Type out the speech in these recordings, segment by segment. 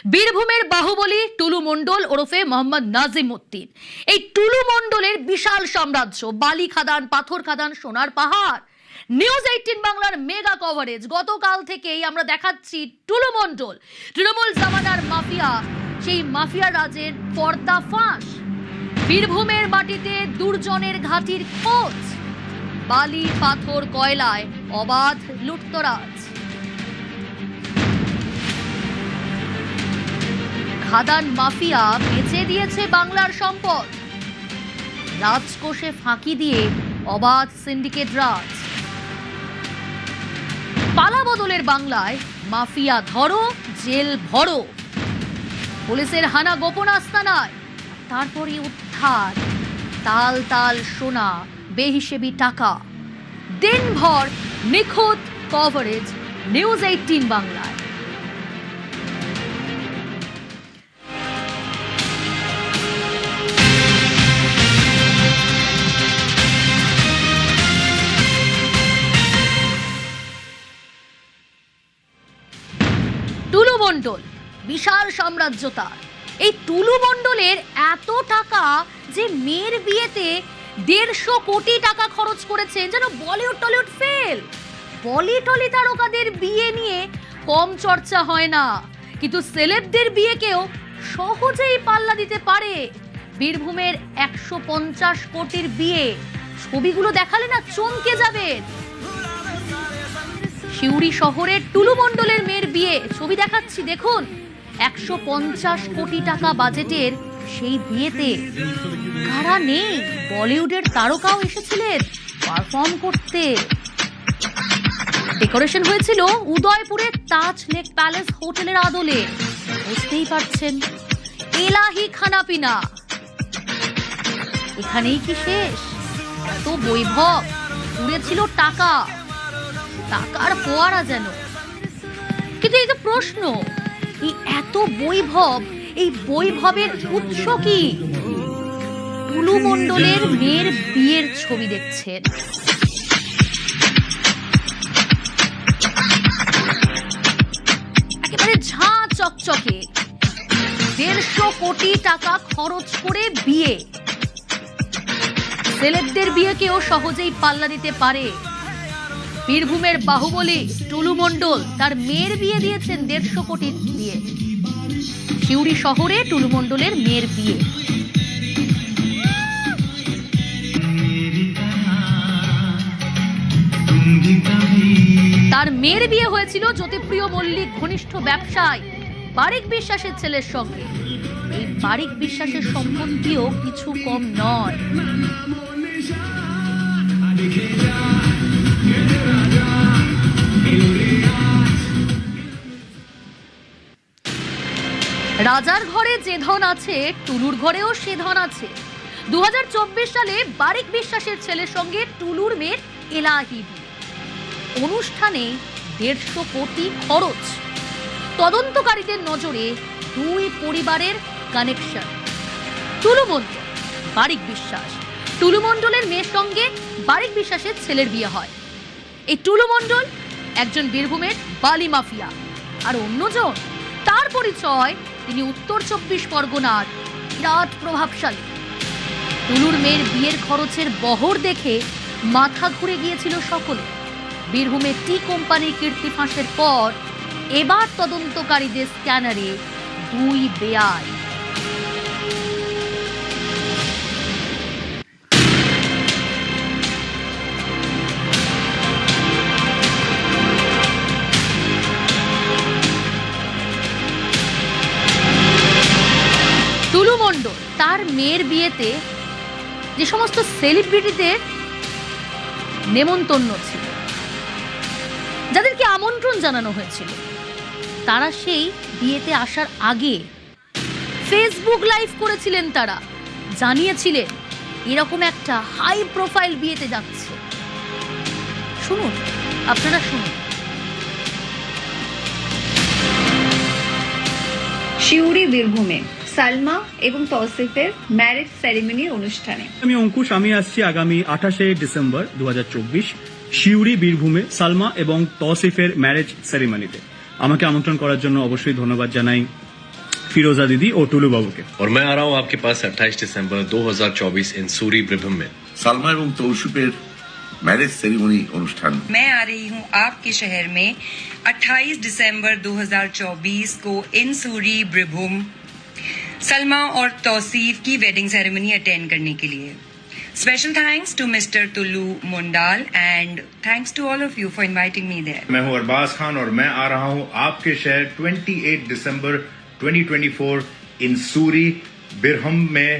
বীরভূমের বাহুবলী টুলু মণ্ডল ওরফে মোহাম্মদ নাজিম উদ্দিন। এই টুলু মণ্ডলের বিশাল সাম্রাজ্য, বালি খাদান, পাথর খাদান, সোনার পাহাড়। নিউজ 18 বাংলার মেগা কভারেজ। গতকাল থেকেই আমরা দেখাচ্ছি টুলু মণ্ডল, তৃণমূল জামানার মাফিয়া, সেই মাফিয়া রাজের পর্দাফাঁস। বীরভূমের মাটিতে দুর্জনের ঘাঁটির খোঁজ, বালি, পাথর, কয়লায় অবাধ লুটতরাজ। খাদান মাফিয়া বেচে দিয়েছে বাংলার সম্পদ, রাজকোষে ফাঁকি দিয়ে অবাধ সিন্ডিকেট রাজ। পালা বদলের বাংলায় মাফিয়া ধরো, জেল ভরো, পুলিশের হানা গোপন আস্তানায়, তারপরে উদ্ধার তাল তাল সোনা, বেহিসেবি টাকা। দিনভর নিখুঁত কভারেজ নিউজ 18 বাংলায়। টুলু মণ্ডল, বিশাল সাম্রাজ্য তার। এই টুলু মণ্ডলের এত টাকা যে মেয়ের বিয়েতে 150 কোটি টাকা খরচ করেছেন, যেন বলিউড টলিউড ফেল। বলি টলি তারকাদের বিয়ে নিয়ে কম চর্চা হয় না, কিন্তু সেলেবদের বিয়েকেও সহজেই পাল্লা দিতে পারে। বীরভূমের 150 কোটির বিয়ে, ছবিগুলো দেখালে না চমকে যাবেন। সিউড়ি শহরের টুলু মণ্ডলের মেয়ের বিয়ে ছবি দেখাচ্ছি, দেখুন। 150 কোটি টাকা বাজেটের সেই বিয়েতে কারা নেই, বলিউডের তারকাও এসেছিলেন পারফর্ম করতে। ডেকোরেশন হয়েছিল উদয়পুরের তাজ লেক প্যালেস হোটেলের আদলে। বুঝতেই পারছেন, এলাহি খানাপিনা। এখানেই কি শেষ? এত বৈভব, উড়েছিল টাকা, টাকার ফোয়ারা যেন। কিন্তু এই যে প্রশ্ন, এই এত বৈভব, এই বৈভবের উৎস কি? টুলু মণ্ডলের মেয়ের বিয়ের ছবি দেখছেন। একেবারে ঝাঁ চকচকে 150 কোটি টাকা খরচ করে বিয়ে। সেলেবদের বিয়েকেও সহজেই পাল্লা দিতে পারে। বীরভূমের বাহুবলী টুলু মণ্ডল তার মেয়ের বিয়ে দিয়েছেন 150 কোটির বিয়ে। সিউড়ি শহরে টুলু মণ্ডলের মেয়ের বিয়ে। তার মেয়ের বিয়ে হয়েছিল জ্যোতিপ্রিয় মল্লিক ঘনিষ্ঠ ব্যবসায়ী বারিক বিশ্বাসের ছেলের সঙ্গে। এই বারিক বিশ্বাসের সম্পত্তিও কিছু কম নয়। রাজার ঘরে যে ধন আছে, টুলুর ঘরেও সে ধন আছে। 2024 সালে বারিক বিশ্বাসের ছেলের সঙ্গে টুলুর মেয়ের এলাহি বিয়ে। অনুষ্ঠানে 150 কোটি খরচ। তদন্তকারীদের নজরে দুই পরিবারের কানেকশন। টুলু মণ্ডল, বারিক বিশ্বাস। টুলু মণ্ডলের মেয়ের সঙ্গে বারিক বিশ্বাসের ছেলের বিয়ে হয়। এই টুলু মণ্ডল একজন বীরভূমের বালি মাফিয়া, আর অন্যজন তার পরিচয় তিনি উত্তর 24 পরগনার বিরাট প্রভাবশালী। টুলুর মেয়ের বিয়ের খরচের বহর দেখে মাথা ঘুরে গিয়েছিল সকলে। বীরভূমের টি কোম্পানির কীর্তি ফাঁসের পর এবার তদন্তকারীদের স্ক্যানারে দুই বেআই। টুলু মণ্ডল তার মেয়ের বিয়েতে যে সমস্ত সেলিব্রিটিদের নেমন্তন্ন ছিল, যাদেরকে আমন্ত্রণ জানানো হয়েছিল, তারা সেই বিয়েতে আসার আগে ফেসবুক লাইভ করেছিলেন। তারা জানিয়েছিলেন এরকম একটা হাই প্রোফাইল বিয়েতে যাচ্ছে। শুনুন, আপনারা শুনুন। সিউড়ি বীরভূমে সালমা এবং তৌসিফের ম্যারেজ সেরিমনির অনুষ্ঠানে আমি অঙ্কুশ, আমি আসছি আগামী 28 ডিসেম্বর 2024 সিউড়ি বীরভূমে সালমা এবং তৌসিফের ম্যারেজ সেরিমনিতে। আমাকে আমন্ত্রণ করার জন্য অবশ্যই ধন্যবাদ জানাই ফিরোজা দিদি ও টুলু বাবুকে। और मैं आ रहा हूँ आपके पास 28 दिसंबर 2024 इन सूरी ब्रिभम में। সালমা এবং তৌসিফের ম্যারেজ সেরিমনি অনুষ্ঠান। मैं आ रही हूँ आपके शहर में 28 दिसंबर 2024 को इन सूरी ब्रिभूम सलमा और तौसीफ की वेडिंग सेरेमनी अटेंड करने के लिए। Special thanks to mister Tullu Mondal and thanks to all of you for inviting me there. मैं हूं अरबाज खान और मैं आ रहा हूं आपके शहर 28 दिसंबर 2024 इन सूरी बिरहम में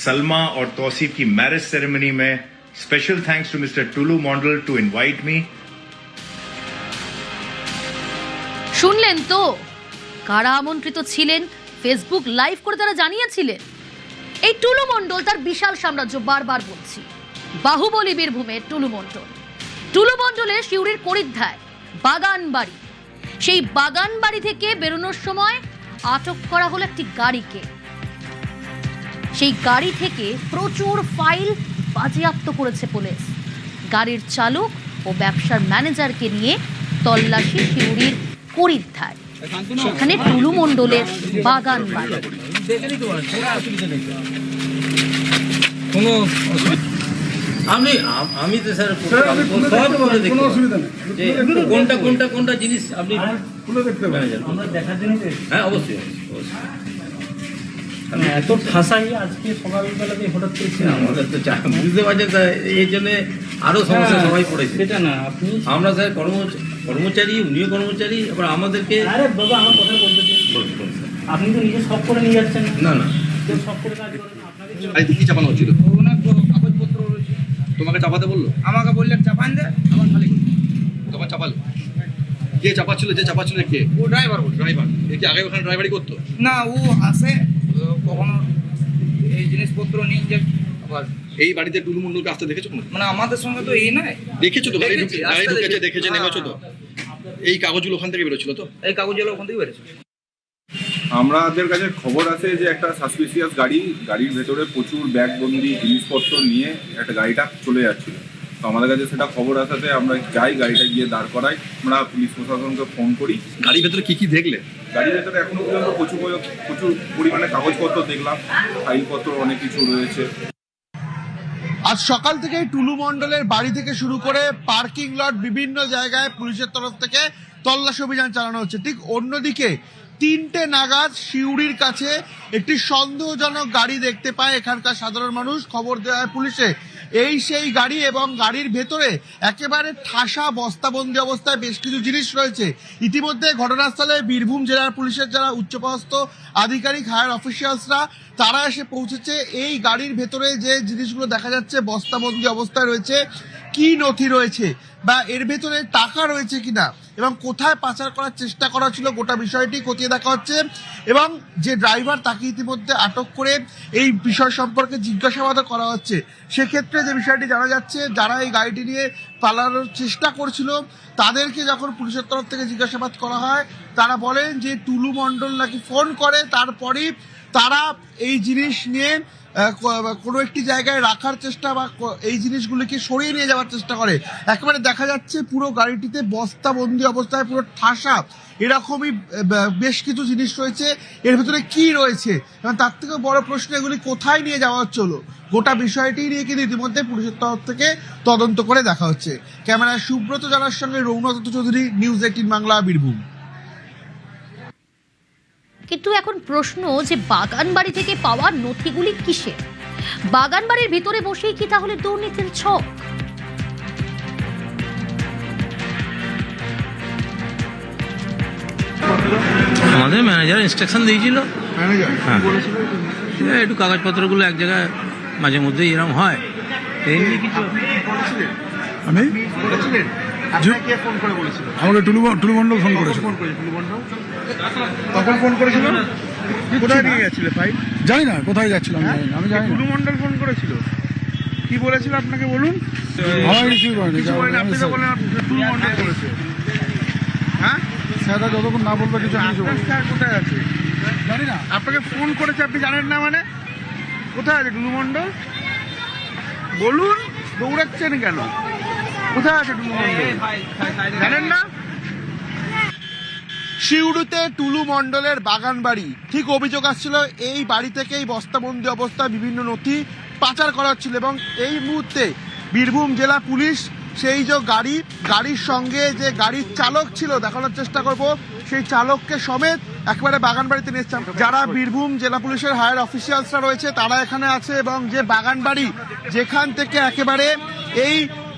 सलमा और तौसीफ की मैरिज सेरेमनी में। Special thanks to mister Tulu Mondal to invite me. শুনলেন তো কারা আমন্ত্রিত ছিলেন? ফেসবুক লাইভ করে তারা জানিয়েছিলেন। এই টুলু মণ্ডল তার বিশাল সাম্রাজ্য, বারবার বলছি, বাহুবলী বীরভূমের টুলু মণ্ডল। টুলু মণ্ডলের শিউরির করিদ্ধায় বাগান বাড়ি, সেই বাগান বাড়ি থেকে বেরোনোর সময় আটক করা হলো একটি গাড়িকে। সেই গাড়ি থেকে প্রচুর ফাইল বাজেয়াপ্ত করেছে পুলিশ। গাড়ির চালক ও ব্যবসার ম্যানেজারকে নিয়ে তল্লাশি শিউরির করিদ্ধায়, সেখানে টুলু মণ্ডলের বাগান বাড়ি। আমি তো স্যার সব করে দেখি যে কোনটা জিনিস আপনি আমরা দেখার জন্য। হ্যাঁ অবশ্যই এত ঠাসাই আজকে সকালবেলাতে হঠাৎ করেছি না, আমাদের তো বুঝতে পারছেন স্যার, এই জন্য আরো সমস্যা সবাই পড়েছে। সেটা না আপনি আমরা স্যার কর্মচারী, উনিও কর্মচারী, এবার আমাদেরকে। আরে বাবা আমার কথা বলতে আপনি তো নিজে সব করে নিয়ে যাচ্ছেন। না না সব করে কাজ করেন আপনাকে। কি চাপানো হচ্ছিল? কাগজপত্র রয়েছে। তোমাকে চাপাতে বললো? আমাকে বললেন চাপান দে, আমার খালি তোমার চাপালো। কে চাপাচ্ছিল? যে চাপাচ্ছিল কে? ও ড্রাইভার। ড্রাইভার কি আগে ওখানে ড্রাইভারি করতো? না, ও আসে কখনো এই জিনিসপত্র নিয়ে যায়। আবার এই বাড়িতে টুলু মণ্ডলকে আসতে দেখেছো? মানে আমাদের সঙ্গে তো এই নয়। দেখেছো তো? গাড়ি ঢুকেছে, দেখেছে, নেমেছো তো? এই কাগজগুলো ওখান থেকে বেরোচ্ছিল তো? এই কাগজগুলো ওখান থেকে বেরোচ্ছে। আমাদের কাছে খবর আছে যে একটা সাসপিসিয়াস গাড়ির ভেতরে প্রচুর ব্যাগবন্দি জিনিসপত্র নিয়ে একটা গাড়িটা চলে যাচ্ছিল। তো আমাদের কাছে সেটা খবর আসাতে আমরা যাই, গাড়িটা গিয়ে দাঁড় করাই, আমরা পুলিশ প্রশাসনকে ফোন করি। গাড়ির ভেতরে কি দেখলে? গাড়ির ভেতরে এখনো পর্যন্ত প্রচুর পরিমাণে কাগজপত্র দেখলাম, ফাইলপত্র অনেক কিছু রয়েছে। আজ সকাল থেকে টুলু মণ্ডলের বাড়ি থেকে শুরু করে পার্কিং লট বিভিন্ন জায়গায় পুলিশের তরফ থেকে তল্লাশি অভিযান চালানো হচ্ছে। ঠিক অন্যদিকে 3টে নাগাদ শিউরির কাছে একটি সন্দেহজনক গাড়ি দেখতে পায় এখানকার সাধারণ মানুষ, খবর দেওয়া হয় পুলিশে। এই সেই গাড়ি এবং গাড়ির ভেতরে একেবারে ঠাসা বস্তাবন্দি অবস্থায় বেশ কিছু জিনিস রয়েছে। ইতিমধ্যে ঘটনাস্থলে বীরভূম জেলার পুলিশের যারা উচ্চপদস্থ আধিকারিক, হায়ার অফিসিয়ালসরা, তারা এসে পৌঁছেছে। এই গাড়ির ভেতরে যে জিনিসগুলো দেখা যাচ্ছে বস্তাবন্দি অবস্থায় রয়েছে, কি নথি রয়েছে বা এর ভেতরে টাকা রয়েছে কিনা এবং কোথায় পাচার করার চেষ্টা করা ছিল, গোটা বিষয়টি খতিয়ে দেখা হচ্ছে। এবং যে ড্রাইভার, তাকে ইতিমধ্যে আটক করে এই বিষয় সম্পর্কে জিজ্ঞাসাবাদ করা হচ্ছে। সেক্ষেত্রে যে বিষয়টি জানা যাচ্ছে, যারা এই গাড়িটি নিয়ে পালানোর চেষ্টা করছিল তাদেরকে যখন পুলিশের তরফ থেকে জিজ্ঞাসাবাদ করা হয়, তারা বলেন যে টুলু মণ্ডল নাকি ফোন করে, তারপরেই তারা এই জিনিস নিয়ে কোনো একটি জায়গায় রাখার চেষ্টা বা এই জিনিসগুলিকে সরিয়ে নিয়ে যাওয়ার চেষ্টা করে। একেবারে দেখা যাচ্ছে পুরো গাড়িটিতে বস্তাবন্দি অবস্থায় পুরো ঠাসা এরকমই বেশ কিছু জিনিস রয়েছে। এর ভিতরে কি রয়েছে এবং তার থেকে বড় প্রশ্ন, এগুলি কোথায় নিয়ে যাওয়া হচ্ছিল, গোটা বিষয়টি নিয়ে কিন্তু ইতিমধ্যে পুলিশের তরফ থেকে তদন্ত করে দেখা হচ্ছে। ক্যামেরায় সুব্রত জানার সঙ্গে রৌনক চৌধুরী, নিউজ 18 বাংলা, বীরভূম। কিন্তু এখন প্রশ্ন যে বাগান বাড়ি থেকে পাওয়া নথিগুলি কিসের? বাগান বাড়ির ভিতরে বসেই কি তাহলে দুর্নীতির ছক? আমাদের ম্যানেজার ইনস্ট্রাকশন দিয়েছিল, হ্যাঁ একটু কাগজপত্রগুলো এক জায়গায় মাঝে মধ্যে এরকম হয়, এই নিয়ে কিছু। আমি আমাকে টুলু মণ্ডল ফোন করেছিল। তখন ফোন করেছিল? কোথায় নিয়ে গেছিলে ফাইল? জানি না কোথায় যাচ্ছিলাম, আমি জানি না। টুলু মণ্ডল ফোন করেছিল, কি বলেছিল আপনাকে বলুন? আমার কিছু বলেনি, আপনি তো বললেন টুলু মণ্ডল করেছে। হ্যাঁ স্যার যতক্ষণ না বলবে কিছু। স্যার কোথায় আছে জানি না। আপনাকে ফোন করেছে, আপনি জানেন না মানে? কোথায় আছে টুলু মণ্ডল? বলুন, দৌড়াচ্ছেন কেন? কোথায় আছে টুলু মণ্ডল? জানেন না? সিউড়িতে টুলু মণ্ডলের বাগান বাড়ি, ঠিক অভিযোগ আসছিল এই বাড়ি থেকেই বস্তাবন্দি অবস্থায় বিভিন্ন নথি পাচার করা হচ্ছিল এবং এই মুহূর্তে বীরভূম জেলা পুলিশ সেই যে গাড়ির সঙ্গে যে গাড়ির চালক ছিল দেখানোর চেষ্টা করব, সেই চালককে সমেত একেবারে বাগান বাড়িতে নিয়ে এসেছে। যারা বীরভূম জেলা পুলিশের হায়ার অফিসিয়ালসরা রয়েছে তারা এখানে আছে এবং যে বাগান বাড়ি যেখান থেকে একেবারে এই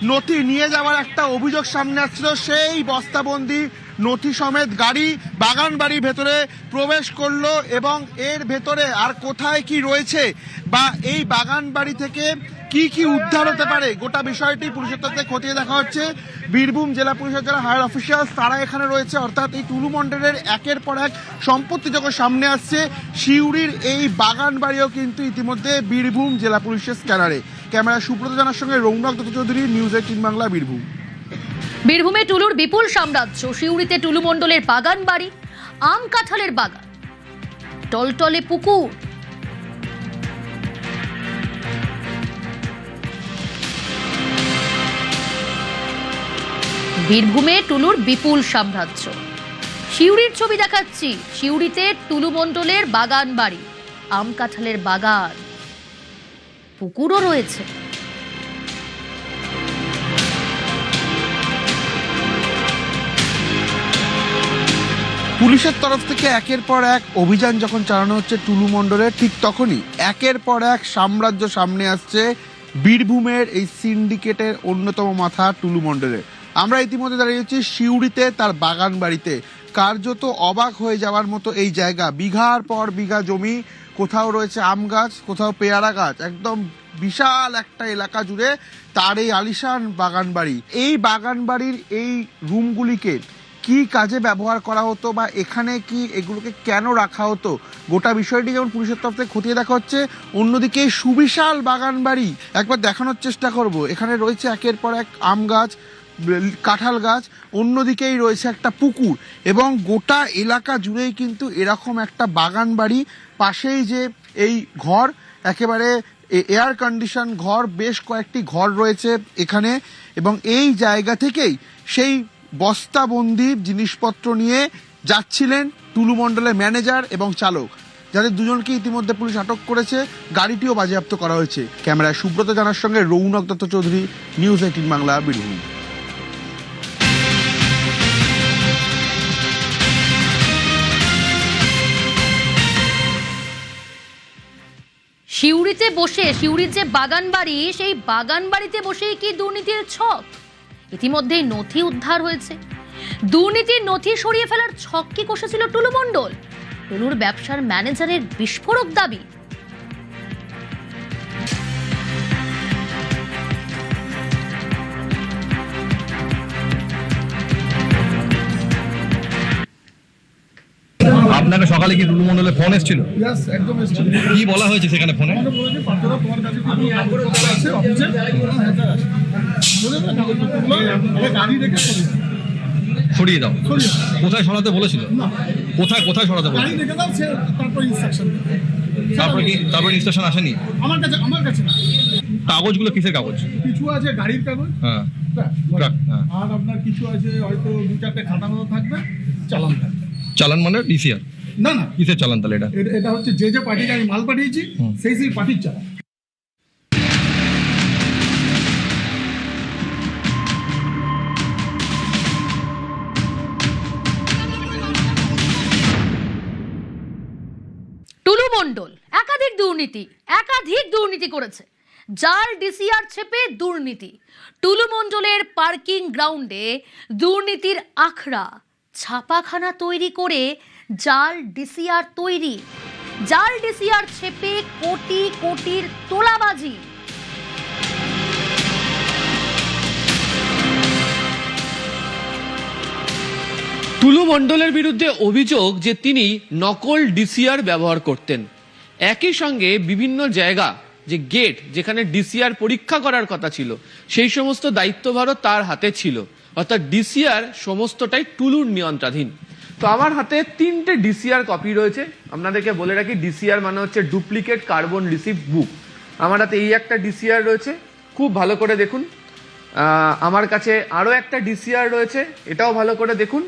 নথি নিয়ে যাওয়ার একটা অভিযোগ সামনে আসছিল, সেই বস্তাবন্দি নথি সমেত গাড়ি বাগান বাড়ির ভেতরে প্রবেশ করলো এবং এর ভেতরে আর কোথায় কি রয়েছে বা এই বাগান বাড়ি থেকে কি কি উদ্ধার হতে পারে গোটা বিষয়টি পুলিশের তরফে খতিয়ে দেখা হচ্ছে। বীরভূম জেলা পুলিশের যারা হায়ার অফিসার্স তারা এখানে রয়েছে, অর্থাৎ এই টুলু মণ্ডলের একের পর এক সম্পত্তি যখন সামনে আসছে, সিউড়ির এই বাগান বাড়িও কিন্তু ইতিমধ্যে বীরভূম জেলা পুলিশের স্ক্যানারে। ক্যামেরা সুব্রত জানার সঙ্গে রৌনক দত্ত চৌধুরী, নিউজ 18 বাংলা, বীরভূম। বীরভূমে টুলুর বিপুল সাম্রাজ্য, সিউড়িতে টুলু মণ্ডলের বাগান বাড়ি, আম কাঁঠালের বাগান, টলটলে পুকুর। বীরভূমে টুলুর বিপুল সাম্রাজ্য, সিউড়ির ছবি দেখাচ্ছি। সিউড়িতে টুলু মণ্ডলের বাগান বাড়ি, আম কাঁঠালের বাগান, পুকুরও রয়েছে। পুলিশের তরফ থেকে একের পর এক অভিযান যখন চালানো হচ্ছে টুলু মণ্ডলের, ঠিক তখনই একের পর এক সাম্রাজ্য সামনে আসছে বীরভূমের এই সিন্ডিকেটের অন্যতম মাথা টুলু মণ্ডলের। আমরা ইতিমধ্যে দাঁড়িয়েছি সিউড়িতে তার বাগান বাড়িতে। কার্যত অবাক হয়ে যাওয়ার মতো এই জায়গা, বিঘার পর বিঘা জমি, কোথাও রয়েছে আম গাছ, কোথাও পেয়ারা গাছ, একদম বিশাল একটা এলাকা জুড়ে তার এই আলিশান বাগান বাড়ি। এই বাগান বাড়ির এই রুমগুলিকে কি কাজে ব্যবহার করা হতো বা এখানে কি এগুলোকে কেন রাখা হতো, গোটা বিষয়টি যেমন পুলিশের তরফ থেকে খতিয়ে দেখা হচ্ছে, অন্যদিকে সুবিশাল বাগান বাড়ি একবার দেখানোর চেষ্টা করব। এখানে রয়েছে একের পর এক আম গাছ, কাঁঠাল গাছ, অন্যদিকেই রয়েছে একটা পুকুর এবং গোটা এলাকা জুড়েই কিন্তু এরকম একটা বাগান বাড়ি। পাশেই যে এই ঘর, একেবারে এয়ার কন্ডিশন ঘর, বেশ কয়েকটি ঘর রয়েছে এখানে এবং এই জায়গা থেকেই সেই বস্তাবন্দি জিনিসপত্র নিয়ে যাচ্ছিলেন টুলু মণ্ডলের ম্যানেজার এবং চালক, যাদের দুজনকে ইতিমধ্যে পুলিশ আটক করেছে। গাড়িটিও বাজেয়াপ্ত করা হয়েছে। ক্যামেরায় সুব্রত জানার সঙ্গে রৌনক দত্ত চৌধুরী, নিউজ 18 বাংলা, বীরভূম। সিউড়িতে বসে, সিউড়ির যে বাগান বাড়ি, সেই বাগান বাড়িতে বসেই কি দুর্নীতির ছক? ইতিমধ্যেই নথি উদ্ধার হয়েছে। দুর্নীতির নথি সরিয়ে ফেলার ছক কি কষেছিল টুলু মণ্ডল? টুলুর ব্যবসার ম্যানেজারের বিস্ফোরক দাবি। আপনাকে সকালে কি টুলু মণ্ডলের ফোন এসেছিল? একদম এসেছিল। কি বলা হয়েছে সেখানে ফোনে? সরিয়ে দাও। কোথায় সরাতে বলেছিল? কোথায় সরাতে বলেছিল? তারপর ইনস্ট্রাকশন আসেনি আমার কাছে কাগজগুলো কিসের কাগজ? কিছু আছে গাড়ির কাগজ, হ্যাঁ, আর আপনার কিছু আছে হয়তো 2-4টে খাতা থাকবে, চালান থাকবে। চালান মানে ডিসিআর? না, কিসের চালান তাহলে? এটা হচ্ছে যে পার্টিকে আমি মাল পাঠিয়েছি সেই পার্টির চালান। টুলু মণ্ডল একাধিক দুর্নীতি করেছে। জাল ডিসিআর ছেপে দুর্নীতি। টুলু মণ্ডলের পার্কিং গ্রাউন্ডে দুর্নীতির আখড়া, ছাপাখানা তৈরি করে জাল ডিসিআর তৈরি, জাল ডিসিআর ছেপে কোটি কোটির তোলাবাজি। টুলু মণ্ডলের বিরুদ্ধে অভিযোগ যে তিনি নকল ডিসিআর ব্যবহার করতেন। একই সঙ্গে বিভিন্ন জায়গা যে গেট যেখানে ডিসিআর পরীক্ষা করার কথা ছিল সেই সমস্ত দায়িত্বভারও তার হাতে ছিল, অর্থাৎ ডিসিআর সমস্তটাই টুলুর নিয়ন্ত্রণাধীন। তো আমার হাতে 3টে ডিসিআর কপি রয়েছে। আপনাদেরকে বলে রাখি, ডিসিআর মানে হচ্ছে ডুপ্লিকেট কার্বন রিসিপ্ট বুক। আমার হাতে এই একটা ডিসিআর রয়েছে, খুব ভালো করে দেখুন। আমার কাছে আরও একটা ডিসিআর রয়েছে, এটাও ভালো করে দেখুন।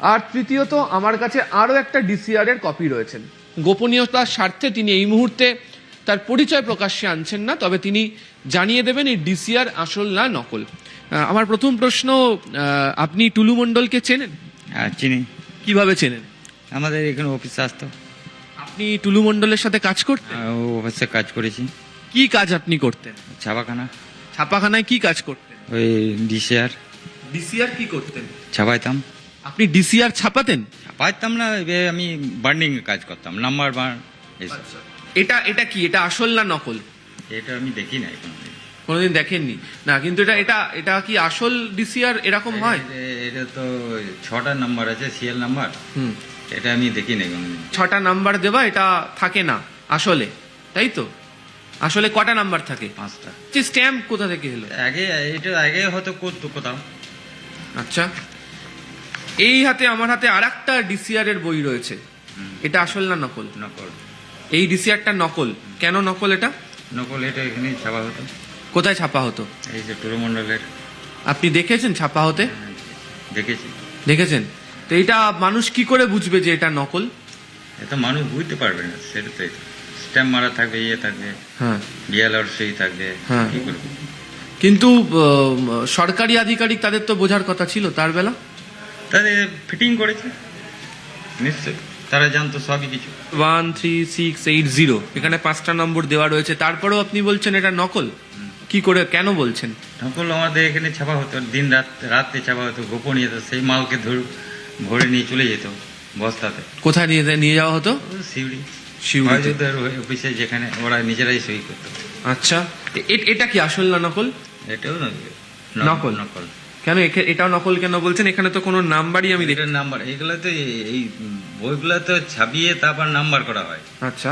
আর তৃতীয়ত আমার কাছে আরো একটা ডিসিআর এর কপি রয়েছেন। গোপনীয়তার স্বার্থে তিনি এই মুহূর্তে তার পরিচয় প্রকাশ্যে আনছেন না, তবে তিনি জানিয়ে দেবেন এই ডিসিআর আসল না নকল। আমার প্রথম প্রশ্ন, আপনি টুলু মণ্ডলকে চেনেন? হ্যাঁ চিনি। কিভাবে চেনেন? আমাদের এখানে অফিসে আসতো। আপনি টুলু মণ্ডলের সাথে কাজ করতেন? ও অফিসে কাজ করেছি। কি কাজ আপনি করতেন? ছাপাখানা। ছাপাখানায় কি কাজ করতেন? ওই ডিসিআর। ডিসিআর কি করতেন? ছাপাইতাম। আপনি ডিসিআর ছাপাতেন? ছাপাইতাম না, আমি বার্নিং কাজ করতাম, নাম্বার বার। এটা কি, এটা আসল না নকল? এটা আমি দেখি নাই কোনোদিন দেখেননি না, কিন্তু এটা কি আসল ডিসিআর এরকম হয়? এটা তো 6টা নাম্বার আছে, সিএল নাম্বার। এটা আমি দেখি নাই কোনোদিন। 6টা নাম্বার দেওয়া, এটা থাকে না আসলে, তাই তো? আসলে কটা নাম্বার থাকে? 5টা। স্ট্যাম্প কোথা থেকে এলো? আগে হয়তো করতো কোথাও। আচ্ছা, এই হাতে আমার হাতে আরেকটা ডিসিআর এর বই রয়েছে, এটা আসল না নকল? নকল। এই ডিসিআরটা নকল। কেন নকল এটা? নকল এটা এখানে ছাপা হতো। কোথায় ছাপা হতো? এই যে টুলু মণ্ডলের। আপনি দেখেছেন ছাপা হতে? দেখেছি। দেখেছেন? তো এটা মানুষ কি করে বুঝবে যে এটা নকল? এটা মানুষ বুঝতে পারবে না, সেটা তো স্ট্যাম্প মারা থাকবে, ইয়ে থাকবে, হ্যাঁ, বিএলআর সেই থাকবে, হ্যাঁ। কি করবে? কিন্তু সরকারি আধিকারিক তাদের তো বোঝার কথা ছিল তার বেলা। তাদের ফিটিং করেছে নিশ্চয়, তারা জানতো সবই কিছু। 13680 এখানে 5টা নম্বর দেওয়া রয়েছে, তারপরেও আপনি বলছেন এটা নকল? কি করে, কেন বলছেন নকল? আমাদের এখানে ছাপা হতো, দিন রাতে ছাপা হতো, গোপনীয়তা। সেই মালকে ভরে নিয়ে চলে যেত বস্তাতে। কোথায় নিয়ে যাওয়া হতো? শিউড়ি। অফিসে যেখানে ওরা নিজেরাই সই করতো। আচ্ছা, এটা কি আসল না নকল? এটাও নকল। নকল। কেন এটাও নকল কেন বলছেন? এখানে তো কোনো নাম্বারই আমি দেখি। নাম্বার এইগুলো তো, এই বইগুলো তো ছাপিয়ে তারপর নাম্বার করা হয়। আচ্ছা,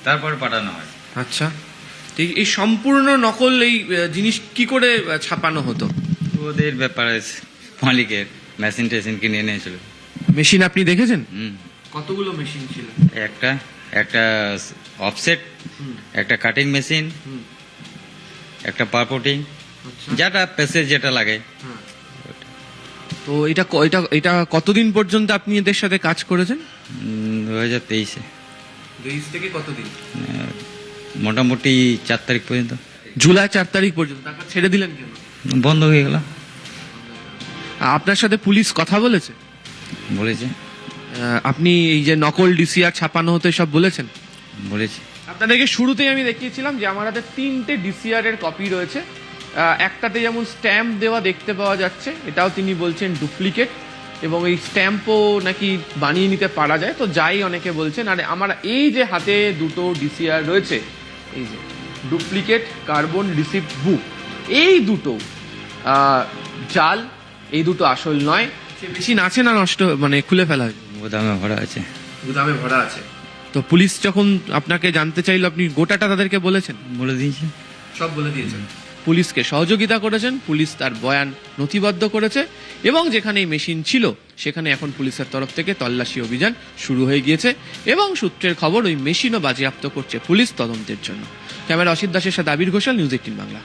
তারপর পাঠানো হয়। আচ্ছা, এই সম্পূর্ণ নকল এই জিনিস কি করে ছাপানো হতো? ওদের ব্যাপারে মালিকের মেশিন টেশিন কিনে এনেছিল। মেশিন আপনি দেখেছেন? কতগুলো মেশিন ছিল? একটা অফসেট, একটা কাটিং মেশিন, একটা পারপোটিং, যেটা পেসে যেটা লাগে। তো এটা কতদিন পর্যন্ত আপনি এদের সাথে কাজ করেছেন? 2023-এ। 23 থেকে কতদিন? মোটামুটি 4 তারিখ পর্যন্ত। জুলাই 4 তারিখ পর্যন্ত। তারপর ছেড়ে দিলেন কেন? বন্ধ হয়ে গেল। আপনার সাথে পুলিশ কথা বলেছে? বলেছে। আপনি এই যে নকল ডিসিআর ছাপানো হতে সব বলেছেন? বলেছি। আপনাদেরকে শুরুতেই আমি দেখিয়েছিলাম যে আমার হাতে 3টে ডিসিআর এর কপি রয়েছে। একটাতে যেমন স্ট্যাম্প দেওয়া দেখতে পাওয়া যাচ্ছে, এটাও তিনি বলছেন ডুপ্লিকেট, এবং এই স্ট্যাম্পও নাকি বানিয়ে নিতে পারা যায়, তো যাই অনেকে বলছেন। আর আমার এই যে হাতে দুটো ডিসিআর রয়েছে, এই যে ডুপ্লিকেট কার্বন রিসিপ্ট বুক, এই দুটো জাল, এই দুটো আসল নয়। মেশিন আছে না নষ্ট, মানে খুলে ফেলা হয়েছে? গুদামে ভরা আছে। গুদামে ভরা আছে। তো পুলিশ যখন আপনাকে জানতে চাইলো, আপনি গোটাটা তাদেরকে বলেছেন? বলে দিয়েছি। সব বলে দিয়েছেন। পুলিশকে সহযোগিতা করেছেন, পুলিশ তার বয়ান নথিবদ্ধ করেছে, এবং যেখানে এই মেশিন ছিল সেখানে এখন পুলিশের তরফ থেকে তল্লাশি অভিযান শুরু হয়ে গিয়েছে, এবং সূত্রের খবর ওই মেশিনও বাজেয়াপ্ত করছে পুলিশ তদন্তের জন্য। ক্যামেরা অসিত দাসের সাথে আবির ঘোষাল, নিউজ 18 বাংলা।